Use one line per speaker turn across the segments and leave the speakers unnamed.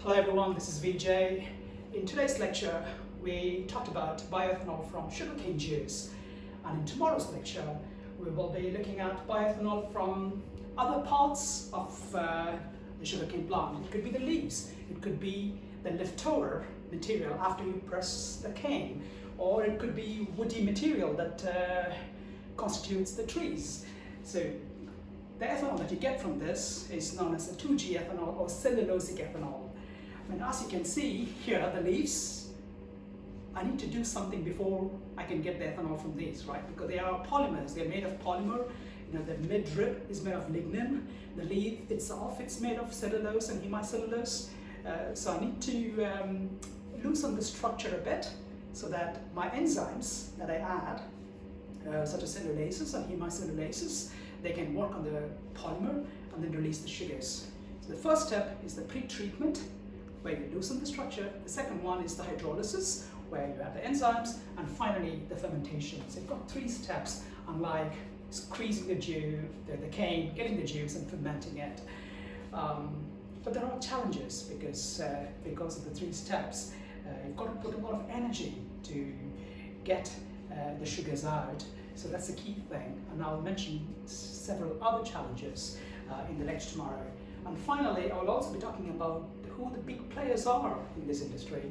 Hello everyone, this is Vijay. In today's lecture, we talked about bioethanol from sugarcane juice. And in tomorrow's lecture, we will be looking at bioethanol from other parts of the sugarcane plant. It could be the leaves, it could be the leftover material after you press the cane, or it could be woody material that constitutes the trees. So the ethanol that you get from this is known as a 2G ethanol or cellulosic ethanol. And as you can see, here are the leaves. I need to do something before I can get the ethanol from these, right? Because they are polymers, they're made of polymer. You know, the midrib is made of lignin. The leaf itself, it's made of cellulose and hemicellulose. So I need to loosen the structure a bit so that my enzymes that I add, such as cellulases and hemicellulases, they can work on the polymer and then release the sugars. So the first step is the pre-treatment, where you loosen the structure. The second one is the hydrolysis, where you add the enzymes, and finally the fermentation. So you've got 3 steps, unlike squeezing the juice, the cane, getting the juice and fermenting it. But there are challenges because of the 3 steps. You've got to put a lot of energy to get the sugars out. So that's the key thing. And I'll mention several other challenges in the lecture tomorrow. And finally, I will also be talking about who the big players are in this industry.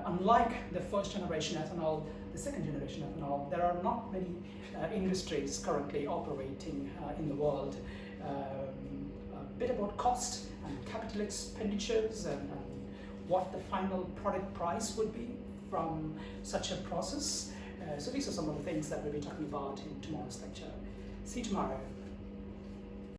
Unlike the first generation ethanol, the second generation ethanol, there are not many industries currently operating in the world. A bit about cost and capital expenditures and what the final product price would be from such a process. So these are some of the things that we'll be talking about in tomorrow's lecture. See you tomorrow.